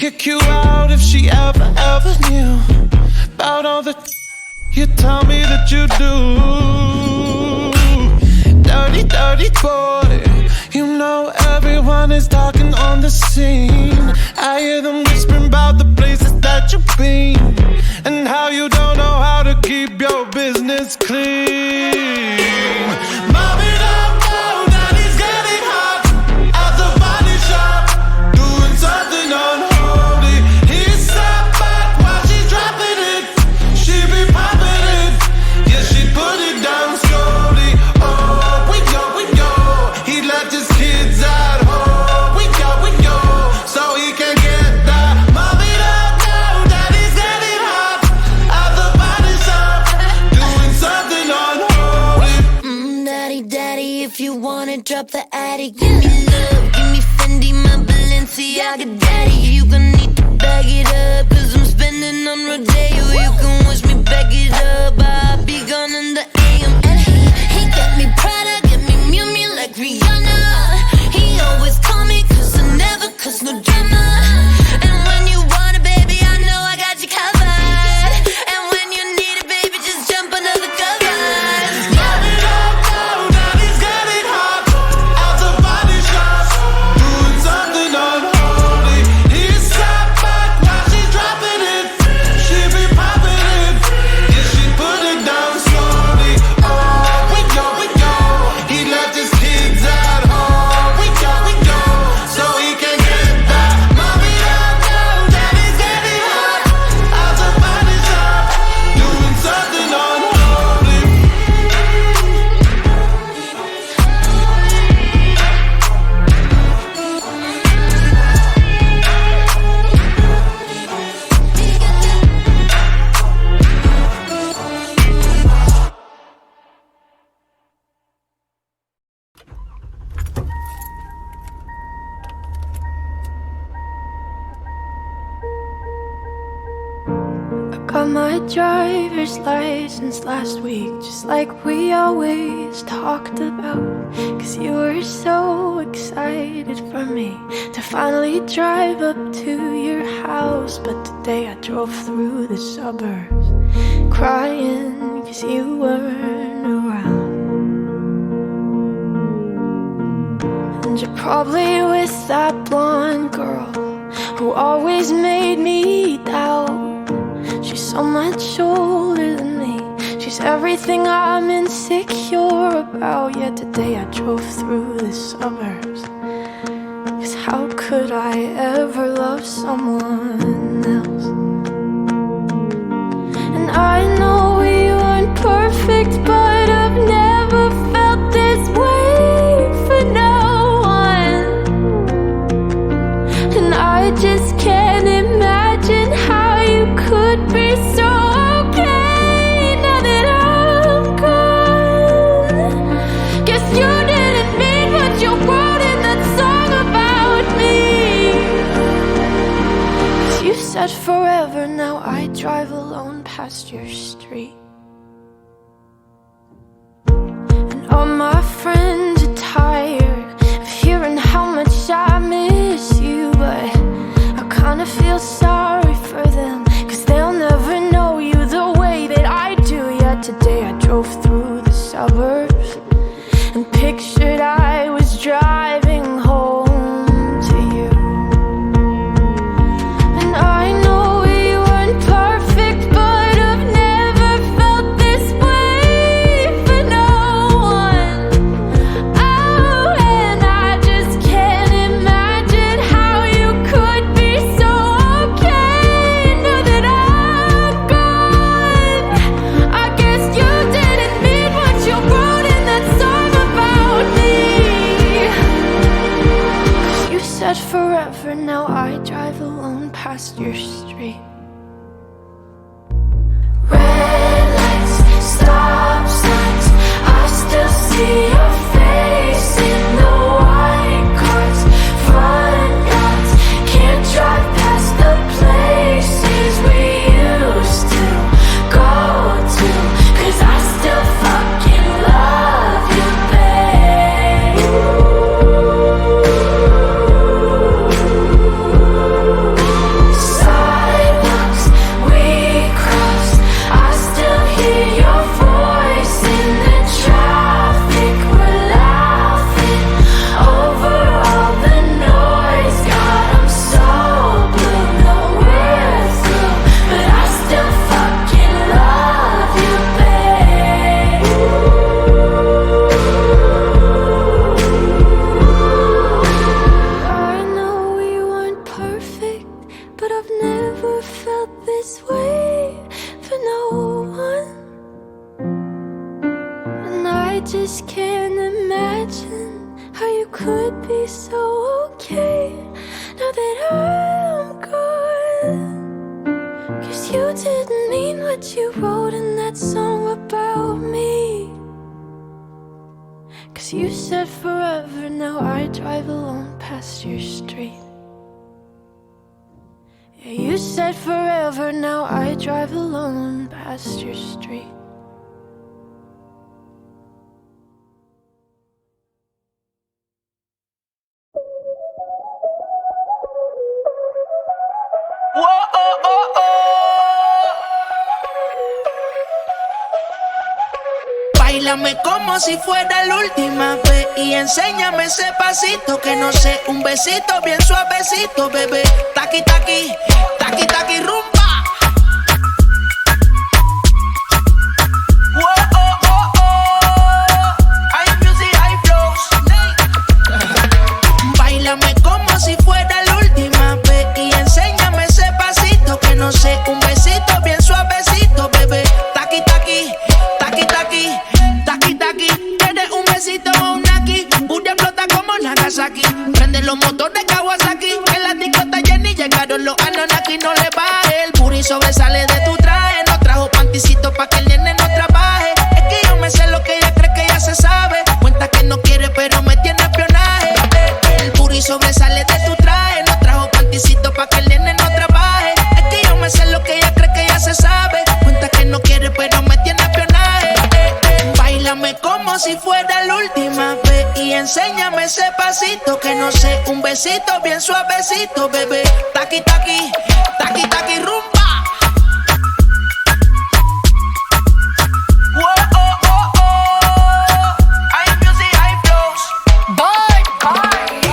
kick you out if she ever knew about all the you tell me that you do. Dirty, dirty boy, you know everyone is talking on the scene. I hear them whispering about the places that you've been and how you don't know how to keep your business clean. Mommy don't know that he's getting hot at the body shop, doing something unholy. He sat back while she's dropping it. She be popping it, yeah, she put it down slowly. Oh, we go. He left his kids at home. We go, so he can get that. Mommy don't know that he's getting hot at the body shop, doing something unholy. Daddy, if you wanna drop the attic, give me love, give me Fendi, my Balenciaga daddy. You gon' need to bag it up, cause I'm spending on Rodeo. You can wish me back it up, I'll be gone in the AM. And he got me Prada, get me Miu Miu like Rihanna. He always call me cause I never cause no drama. And when you want it, baby, I know I got you covered. And when you need it, baby, just jump under the covers. Mommy don't know that he's getting hot at the body shop, doing something unholy. He sat back while she's dropping it. She be popping it, yeah, she put it down slowly. Oh, we go. He left his kids at home. We go, so he can get that. Mommy don't know that he's getting hot at the body shop, doing something unholy. Got my driver's license last week, just like we always talked about. Cause you were so excited for me to finally drive up to your house. But today I drove through the suburbs crying cause you weren't around. And you're probably with that blonde girl who always made me doubt. She's so much older than me. She's everything I'm insecure about. Yet today I drove through the suburbs. Cause how could I ever love someone else? And I know we weren't perfect, but I've never felt this way for no one. And I just can't imagine how you could be so okay now that I'm gone. Guess you didn't mean what you wrote in that song about me. 'Cause you said forever, now I drive alone past your street. And all my friends are tired of hearing how much I miss you, but I kinda feel sorry for them, cause they'll never know you the way that I do. Yet today I drove through the suburbs and pictured I was driving home to you. And I know we weren't perfect, but I've never felt this way for no one. Oh, and I just can't imagine how you could be so okay just can't imagine how you could be so okay now that I'm gone. 'Cause you didn't mean what you wrote in that song about me. 'Cause you said forever, now I drive alone past your street. Yeah, you said forever, now I drive alone past your street. Báilame como si fuera la última vez y enséñame ese pasito que no sé, un besito bien suavecito, bebé. Taqui, taqui, taqui, taqui, rumba. Oh, oh, oh, oh. Hay music, hay flows. Báilame como si fuera la última vez y enséñame ese pasito que no sé, un besito bien suavecito, bebé. Taqui, taqui, taqui, taqui. Taki taki, tienes un besito o un aquí. Booty explota como Nagasaki. Prende los motores Kawasaki. En la disco está llena y llegaron los Anunnaki. No le baje, el booty sobresale de tu traje. No trajo panticito pa' que el nene no trabaje. Es que yo me sé lo que ella cree que ya se sabe. Cuenta que no quiere pero me tiene espionaje. El booty sobresale de tu traje. No trajo panticito pa' que el nene no trabaje. Es que yo me sé lo que ella cree que ya se sabe. Cuenta que no quiere pero me tiene espionaje. Báilame como si fuera la última vez y enséñame ese pasito que no sé, un besito bien suavecito, bebé. Taqui, taqui, taqui, taqui, rumba. Oh, oh, oh, oh. Hay music, hay flows.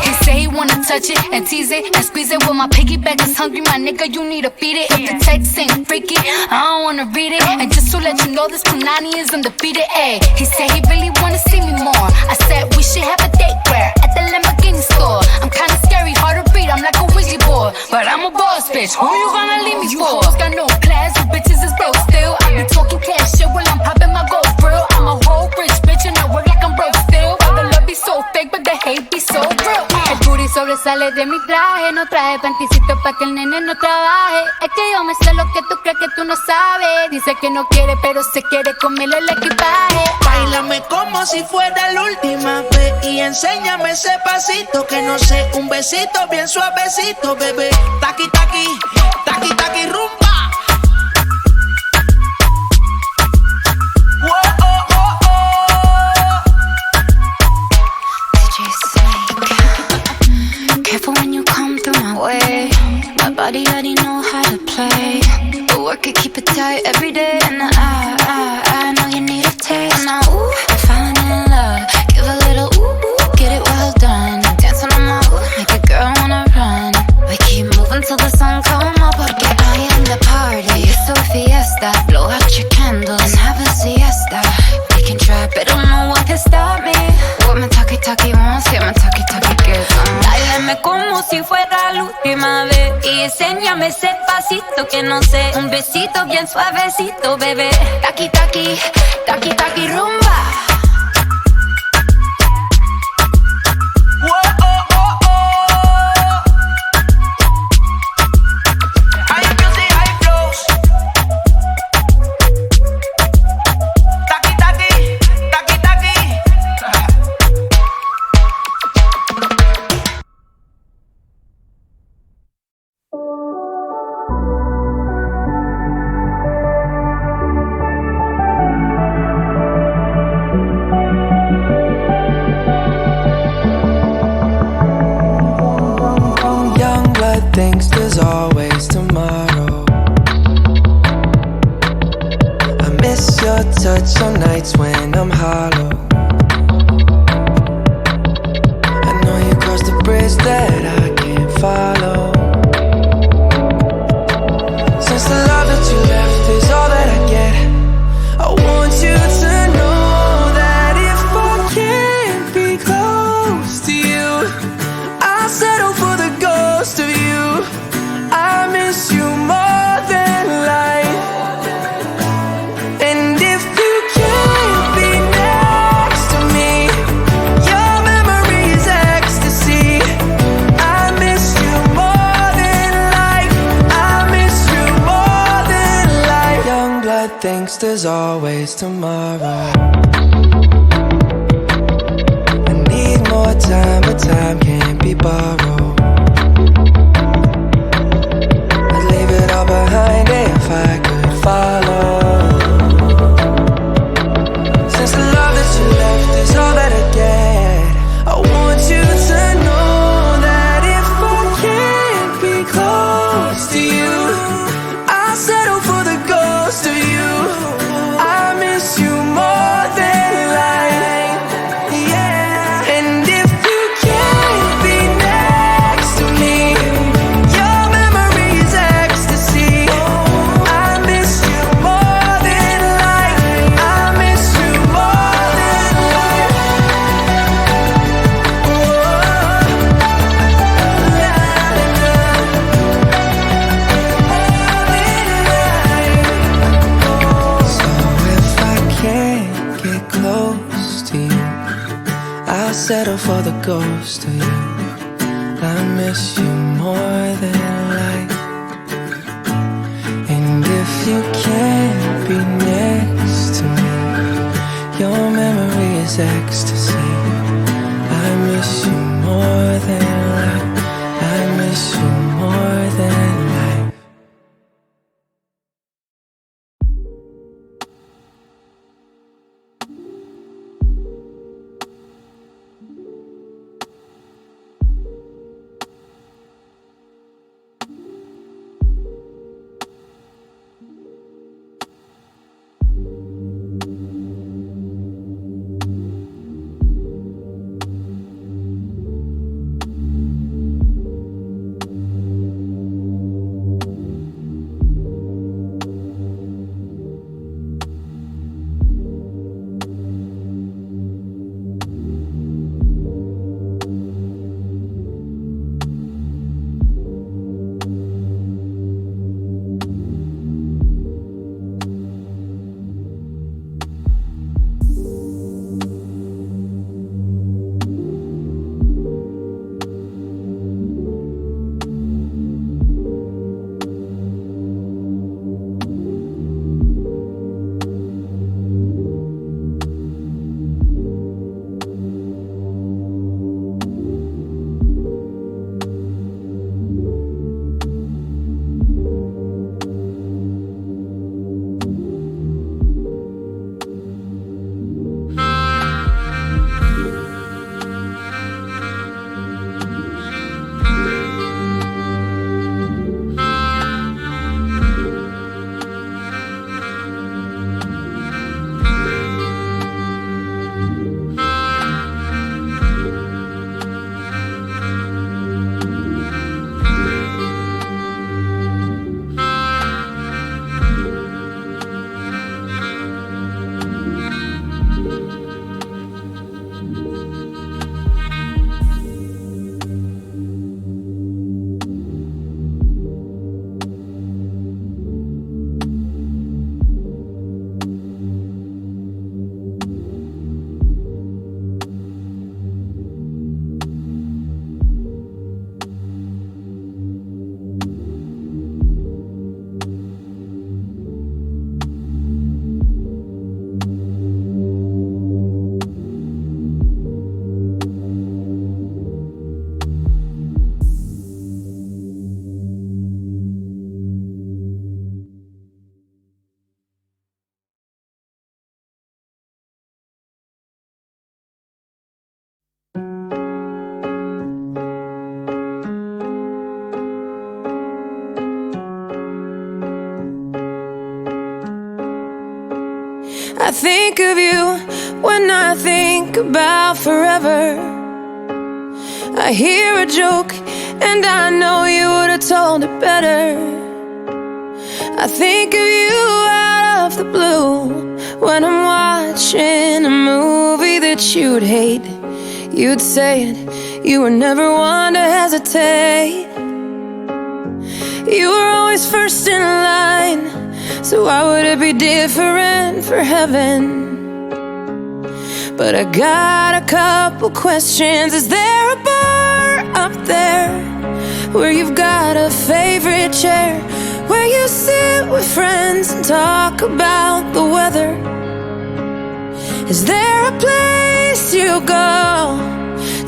He say he wanna touch it and tease it and squeeze it. Well, my piggyback is hungry, my nigga, you need to feed it. If the text ain't freaky, I don't wanna read it. And just to let you know, this Punani is undefeated. Ayy, he said he really wanna see me more. I said we should have a date where at the Lamborghini store. I'm kinda scary, hard to read, I'm like a Ouija board, but I'm a boss bitch. Who you gonna leave me for? You hoes got no class, you bitches is broke still. I be talking cash shit while I'm popping my gold grill. I'm a whole rich bitch and I work like I'm broke still. All the love be so fake, but the hate be so real. El booty sobresale de mi traje, no traje panticito pa' que el nene no trabaje. Es que yo me sé lo que tú crees que tú no sabes. Dice que no quiere, pero se quiere comerle el equipaje. Báilame como si fuera la última vez y enséñame ese pasito que no sé, un besito bien suavecito, bebé. Taqui, taqui, taqui, taqui, rumba. Oh, oh, oh, oh. DJ Snake. Careful when you come through my way. My body already know how to play. But work it, keep it tight every day. And I know you need a taste. Now, ooh, I'm falling in love. Give a little ooh, get it well done. Dancing on my ooh, make a girl wanna run. We keep moving till the sun come up. Porque I am the party. It's a fiesta. Blow out your candles and have a siesta. We can try, but don't know what can stop me. What my talkie wants, yeah, my talkie gets on. Báilame como si fuera la última vez y enséñame ese pasito que no sé, un besito bien suavecito, bebé. Taqui, taqui, taqui, taqui, rumba. Oh, oh, oh, oh. Hay music, hay flows. Taqui, taqui, taqui, taqui. Young blood thinks there's always tomorrow. I miss your touch on nights when I'm hollow. I know you crossed the bridge that I can't follow. Since the love that you left is all that I get, I want you to know that if I can't be close to you, I'll settle for the ghost of you. I miss you more than life. And if you can't be next to thinks there's always tomorrow. I need more time, but time can't be borrowed. I'd leave it all behind if I could follow. Since the love that you left is all that I get, I want you to know that if I can't be close to you, I'll settle for the ghost of you. I miss you more than life, yeah. And if you can't be next to me, your memory is ecstasy. I miss you more than life. I miss you more than life. So if I can't get close to you, I'll settle for the ghost of you. I miss you more than life. And if you can't be next to me, your memory is ecstasy. I miss you more than life. I miss you more than life. I think of you when I think about forever. I hear a joke and I know you would have told it better. I think of you out of the blue when I'm watching a movie that you'd hate. You'd say it, you were never one to hesitate. You were always first in line, so why would it be different for heaven? But I got a couple questions. Is there a bar up there where you've got a favorite chair, where you sit with friends and talk about the weather? Is there a place you go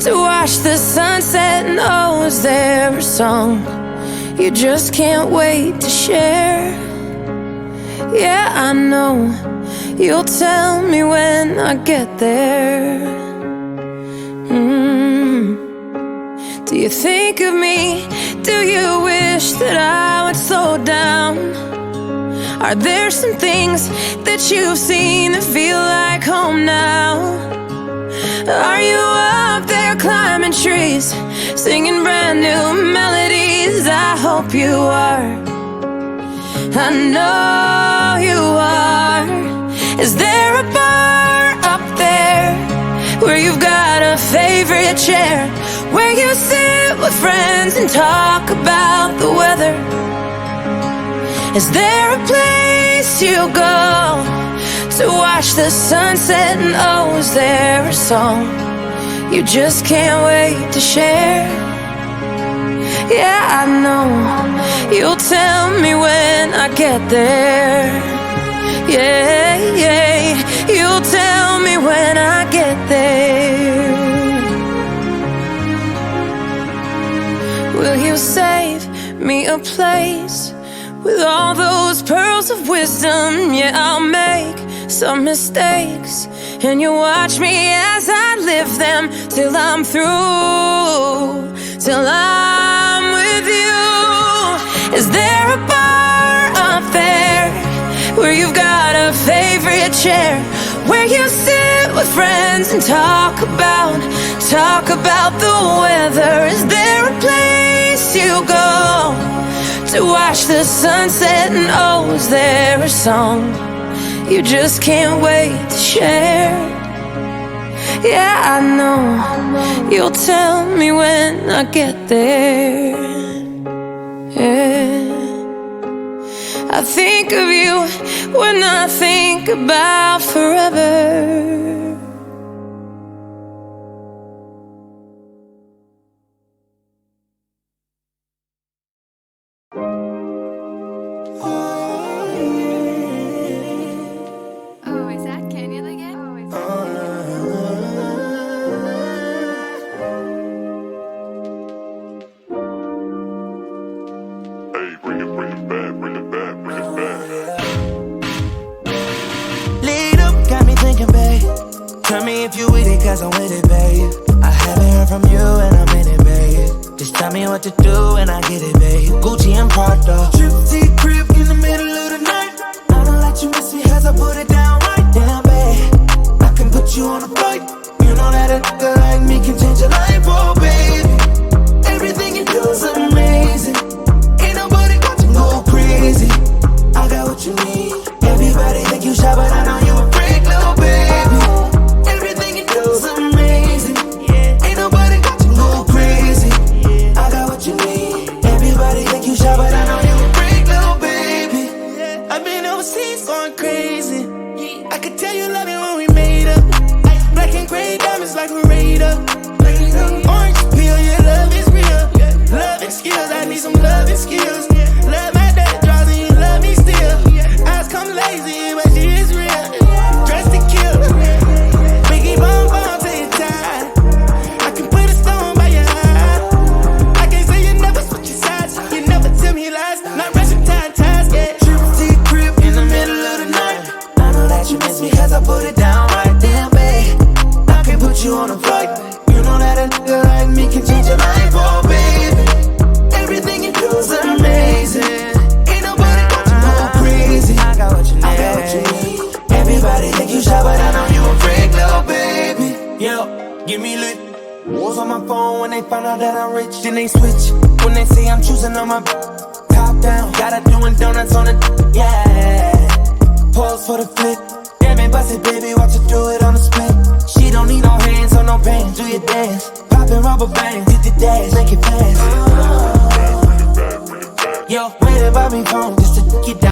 to watch the sunset? And oh, is there a song you just can't wait to share? Yeah, I know you'll tell me when I get there. Do you think of me? Do you wish that I would slow down? Are there some things that you've seen that feel like home now? Are you up there climbing trees, singing brand new melodies? I hope you are. I know you are. Is there a bar up there where you've got a favorite chair, where you sit with friends and talk about the weather? Is there a place you go to watch the sunset? And oh, is there a song you just can't wait to share? Yeah, I know you'll tell me when I get there. Yeah, yeah, you'll tell me when I get there. Will you save me a place with all those pearls of wisdom? Yeah, I'll make some mistakes, and you watch me as I live them till I'm through, till I'm with you. Is there a bar up there where you've got a favorite chair, where you sit with friends and talk about the weather? Is there a place you go to watch the sunset? And oh, is there a song you just can't wait to share? Yeah, I know you'll tell me when I get there. Yeah, I think of you when I think about forever. Tell me if you with it, cause I'm with it, babe. I haven't heard from you and I'm in it, babe. Just tell me what to do and I get it, babe. Gucci and Prada, Trip crib in the middle of the night. I don't let you miss me cause I put it down right. Damn, babe, I can put you on a flight. You know that a nigga like me can change your life, oh baby. Everything you do is amazing. Ain't nobody got to go crazy. I got what you need. Everybody think you shy, but I know you a freak, little baby. But I know you a freak, little baby. I've been overseas going crazy. I could tell you love it when we made up. Black and gray diamonds like we're radar. Orange peel, your love is real. Love and skills, I need some love and skills. Love my dad draws and you love me still. Eyes come lazy, but she is real. Dressed to kill. Biggie bomb bomb till you're tired. I can put a stone by your eye. I can't say you never switch your sides. You never tell me lies. Not rushing ties, yeah. Trip crib in the middle of the night. I know that you miss me cause I put it down right. Damn, babe, I can put you on a flight. You know that a nigga like me can change your life, oh baby. Everything you do is amazing. Ain't nobody got to go crazy. I got what you need. I got what you need. Everybody think you shy, but I know you a freak, little baby. Yo, give me lit. Was on my phone when they found out that I'm rich. Then they switch when they say I'm choosing on my top down. Gotta doing donuts on the yeah. Pause for the flick. Damn it, bust it, baby, watch her do it on the split. She don't need no hands or no pain. Do your dance, poppin' rubber bands, hit the dash, make it fast. Yo, wait about me phone just to get down.